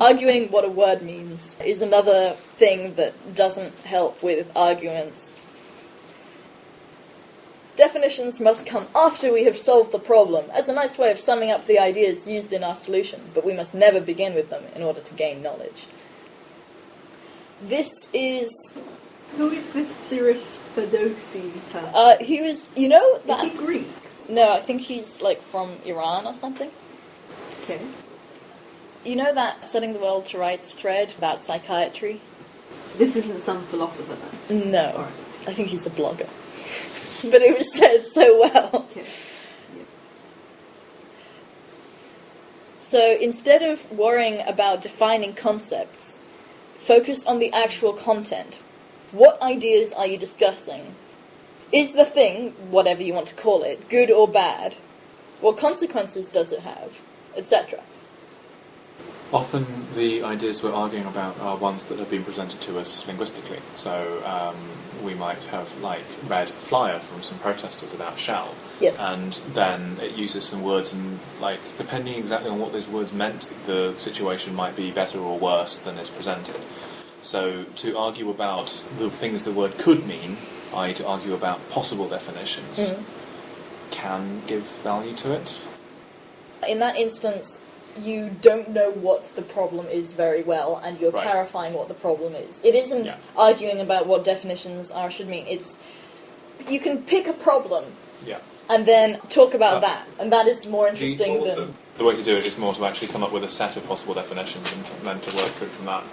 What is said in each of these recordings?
Arguing what a word means is another thing that doesn't help with arguments. Definitions must come after we have solved the problem, as a nice way of summing up the ideas used in our solution, but we must never begin with them in order to gain knowledge. This is... Who is this Cyrus Fedosi person? He was, you know... That, is he Greek? No, I think he's, like, from Iran or something. Okay. You know that Setting the World to Rights thread about psychiatry? This isn't some philosopher, then? No. All right. I think he's a blogger. But it was said so well. Okay. Yeah. So instead of worrying about defining concepts, focus on the actual content. What ideas are you discussing? Is the thing, whatever you want to call it, good or bad? What consequences does it have? Etc. Often the ideas we're arguing about are ones that have been presented to us linguistically. So we might have, like, read a flyer from some protesters about shall. Yes. And then it uses some words and, like, depending exactly on what those words meant, the situation might be better or worse than is presented. So to argue about the things the word could mean, i.e. to argue about possible definitions, can give value to it. In that instance, you don't know what the problem is very well, and you're clarifying what the problem is. It isn't arguing about what definitions are should mean. It's you can pick a problem and then talk about that, and that is more interesting than... The way to do it is more to actually come up with a set of possible definitions and then to work through from that.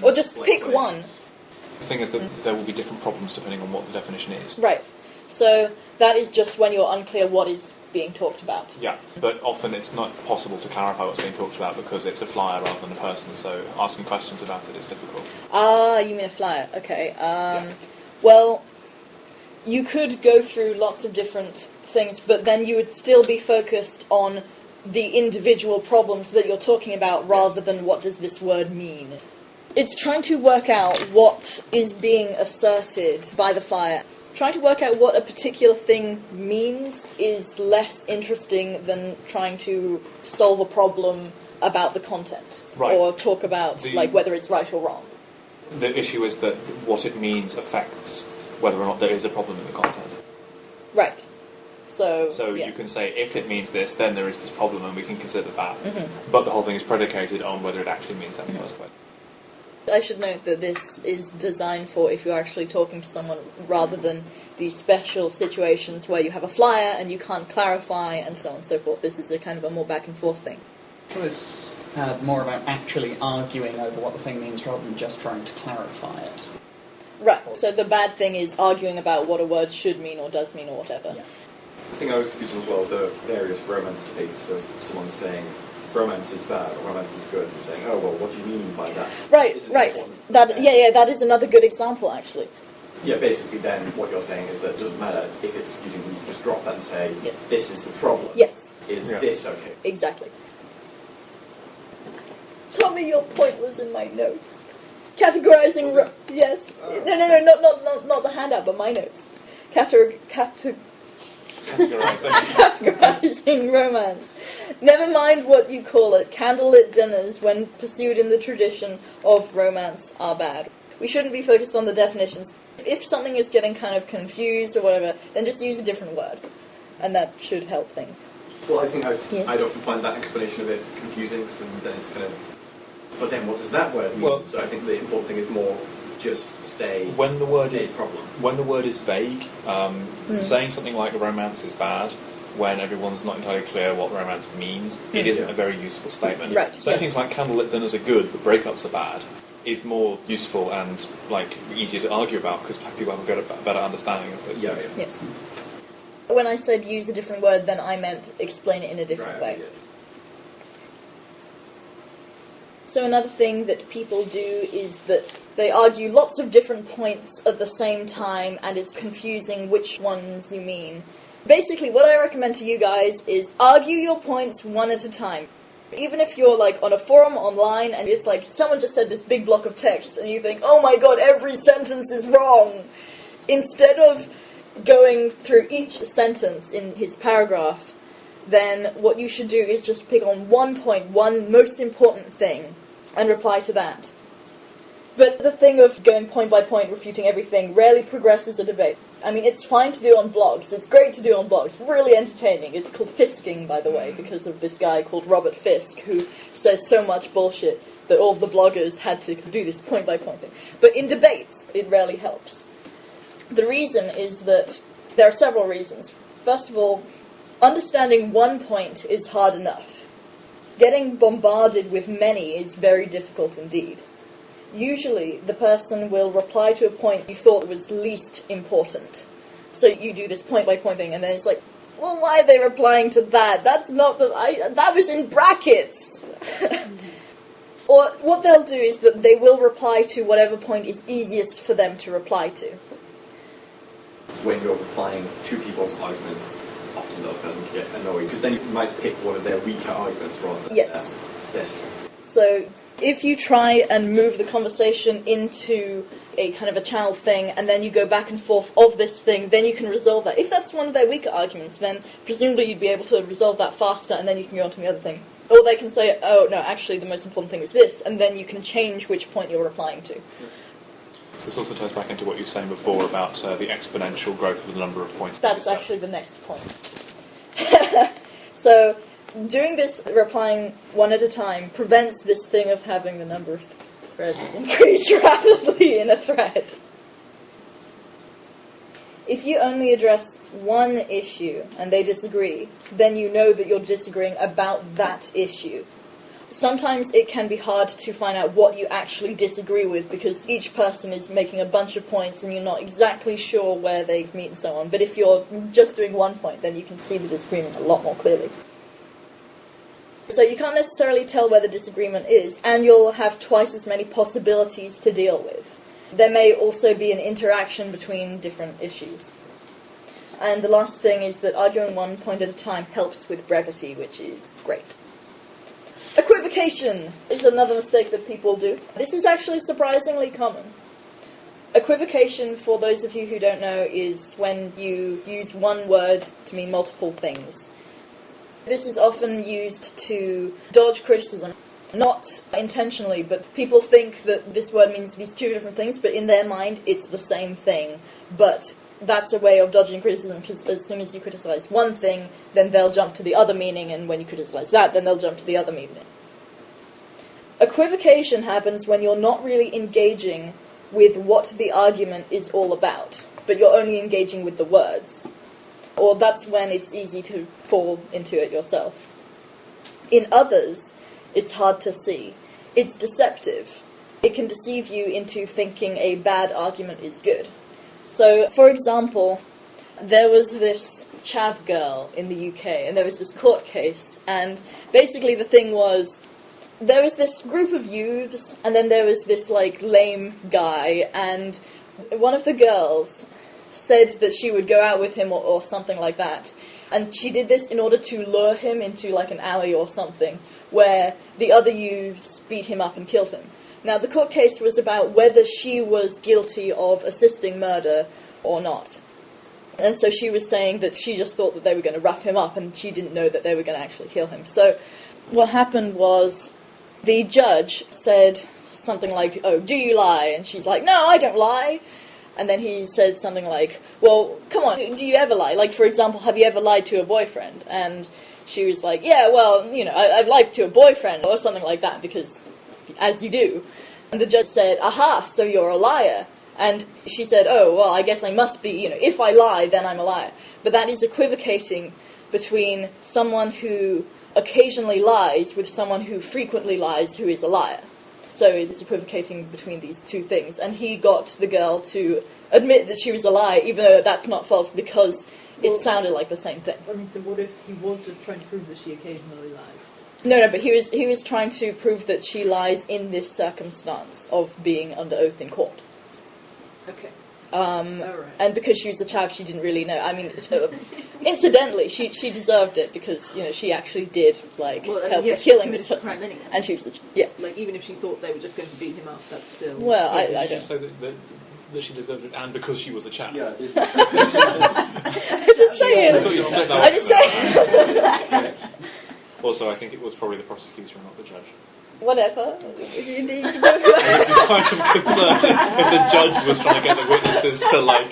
Or just pick one. The thing is that there will be different problems depending on what the definition is. Right. So that is just when you're unclear what is being talked about. Yeah, but often it's not possible to clarify what's being talked about because it's a flyer rather than a person, so asking questions about it is difficult. Ah, you mean a flyer. Okay. Well, you could go through lots of different things, but then you would still be focused on the individual problems that you're talking about rather than what does this word mean. It's trying to work out what is being asserted by the flyer. Trying to work out what a particular thing means is less interesting than trying to solve a problem about the content. Right. Or talk about like whether it's right or wrong. The issue is that what it means affects whether or not there is a problem in the content. Right. So you can say, if it means this, then there is this problem and we can consider that. But the whole thing is predicated on whether it actually means that in the first place. I should note that this is designed for if you're actually talking to someone rather than these special situations where you have a flyer and you can't clarify and so on and so forth. This is a kind of a more back and forth thing. Well, it's more about actually arguing over what the thing means rather than just trying to clarify it. Right, so the bad thing is arguing about what a word should mean or does mean or whatever. Yeah. I think I was confused as well with the various romance debates. There was someone saying romance is bad or romance is good, and saying, oh, well, what do you mean by that? Right. That is another good example, actually. Yeah, basically then what you're saying is that it doesn't matter if it's confusing, you can just drop that and say, this is the problem. Yes. Is this okay? Exactly. Tell me your point was in my notes. Categorizing... yes. No, not the handout, but my notes. Categorizing romance. Never mind what you call it, candlelit dinners, when pursued in the tradition of romance, are bad. We shouldn't be focused on the definitions. If something is getting kind of confused or whatever, then just use a different word. And that should help things. Well, I think I'd often find that explanation a bit confusing, so then it's kind of... But then what does that word mean? Well, so I think the important thing is more just say when the word is problem. When the word is vague, saying something like romance is bad when everyone's not entirely clear what romance means, it isn't a very useful statement. Right. Saying things like candlelit dinners are good but breakups are bad is more useful and like easier to argue about because people have a better understanding of those things. Yes. When I said use a different word, then I meant explain it in a different way. Yeah. So another thing that people do is that they argue lots of different points at the same time, and it's confusing which ones you mean. Basically, what I recommend to you guys is argue your points one at a time. Even if you're like on a forum online and it's like someone just said this big block of text and you think, oh my god, every sentence is wrong. Instead of going through each sentence in his paragraph, then what you should do is just pick on one point, one most important thing, and reply to that. But the thing of going point by point, refuting everything, rarely progresses a debate. I mean, it's fine to do on blogs. It's great to do on blogs. Really entertaining. It's called fisking, by the way, because of this guy called Robert Fisk, who says so much bullshit that all of the bloggers had to do this point-by-point thing. But in debates, it rarely helps. The reason is that there are several reasons. First of all, understanding one point is hard enough. Getting bombarded with many is very difficult indeed. Usually, the person will reply to a point you thought was least important. So you do this point-by-point thing, and then it's like, well, why are they replying to that? That's not that was in brackets! Or what they'll do is that they will reply to whatever point is easiest for them to reply to. When you're replying to people's arguments, often the other person can get annoyed, because then you might pick one of their weaker arguments rather than Yes. best. So if you try and move the conversation into a kind of a channel thing, and then you go back and forth of this thing, then you can resolve that. If that's one of their weaker arguments, then presumably you'd be able to resolve that faster, and then you can go on to the other thing. Or they can say, oh, no, actually the most important thing is this, and then you can change which point you're replying to. This also ties back into what you were saying before about the exponential growth of the number of points. That's actually the next point. So, doing this, replying one at a time, prevents this thing of having the number of threads increase rapidly in a thread. If you only address one issue and they disagree, then you know that you're disagreeing about that issue. Sometimes it can be hard to find out what you actually disagree with because each person is making a bunch of points and you're not exactly sure where they meet and so on. But if you're just doing one point, then you can see the disagreement a lot more clearly. So you can't necessarily tell where the disagreement is, and you'll have twice as many possibilities to deal with. There may also be an interaction between different issues. And the last thing is that arguing one point at a time helps with brevity, which is great. Equivocation is another mistake that people do. This is actually surprisingly common. Equivocation, for those of you who don't know, is when you use one word to mean multiple things. This is often used to dodge criticism. Not intentionally, but people think that this word means these two different things, but in their mind it's the same thing. But that's a way of dodging criticism, because as soon as you criticize one thing, then they'll jump to the other meaning, and when you criticize that, then they'll jump to the other meaning. Equivocation happens when you're not really engaging with what the argument is all about, but you're only engaging with the words. Or that's when it's easy to fall into it yourself. In others, it's hard to see. It's deceptive. It can deceive you into thinking a bad argument is good. So, for example, there was this chav girl in the UK, and there was this court case, and basically the thing was, there was this group of youths, and then there was this, lame guy, and one of the girls said that she would go out with him or something like that, and she did this in order to lure him into, an alley or something, where the other youths beat him up and killed him. Now, the court case was about whether she was guilty of assisting murder or not. And so she was saying that she just thought that they were going to rough him up, and she didn't know that they were going to actually kill him. So what happened was the judge said something like, oh, do you lie? And she's like, no, I don't lie. And then he said something like, well, come on, do you ever lie? For example, have you ever lied to a boyfriend? And she was like, yeah, well, I've lied to a boyfriend, or something like that, because, as you do. And the judge said, aha, so you're a liar. And she said, oh, well, I guess I must be, if I lie, then I'm a liar. But that is equivocating between someone who occasionally lies with someone who frequently lies who is a liar. So it's equivocating between these two things. And he got the girl to admit that she was a liar, even though that's not false, because it sounded like the same thing. I mean, so what if he was just trying to prove that she occasionally lies? No, but he was trying to prove that she lies in this circumstance of being under oath in court. Okay. Right. And because she was a chav, she didn't really know. I mean, incidentally, she deserved it because she actually did help with killing this person, anyway. And she was even if she thought they were just going to beat him up, that's still. Well, So I did you don't. say that she deserved it, and because she was a chav? Yeah, I did. I'm just saying. I thought you'd split that I'm just saying. Also, I think it was probably the prosecutor and not the judge. Whatever. I'd be kind of concerned if the judge was trying to get the witnesses to, like,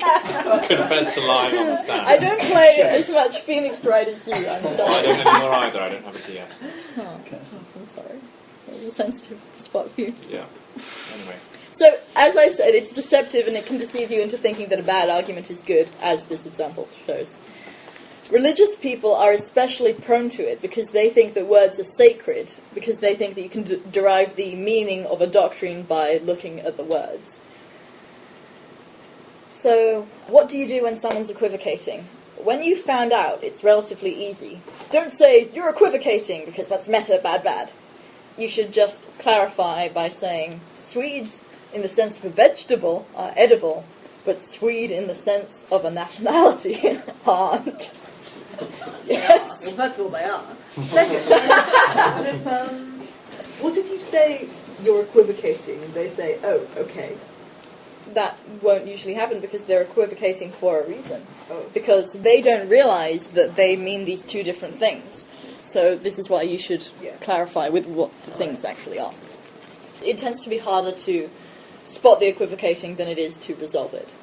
confess to lying on the stand. I don't play as much Phoenix Wright as you, I'm sorry. I don't anymore either, I don't have a TS. Oh, okay. I'm sorry. That was a sensitive spot for you. Yeah. Anyway. So, as I said, it's deceptive and it can deceive you into thinking that a bad argument is good, as this example shows. Religious people are especially prone to it because they think that words are sacred, because they think that you can derive the meaning of a doctrine by looking at the words. So, what do you do when someone's equivocating? When you found out, it's relatively easy. Don't say, you're equivocating, because that's meta, bad, bad. You should just clarify by saying, Swedes, in the sense of a vegetable, are edible, but Swede in the sense of a nationality aren't. Yes. Well, first of all, they are. Second, what if you say you're equivocating and they say, oh, okay? That won't usually happen because they're equivocating for a reason. Oh. Because they don't realise that they mean these two different things. So this is why you should clarify with what the things actually are. It tends to be harder to spot the equivocating than it is to resolve it.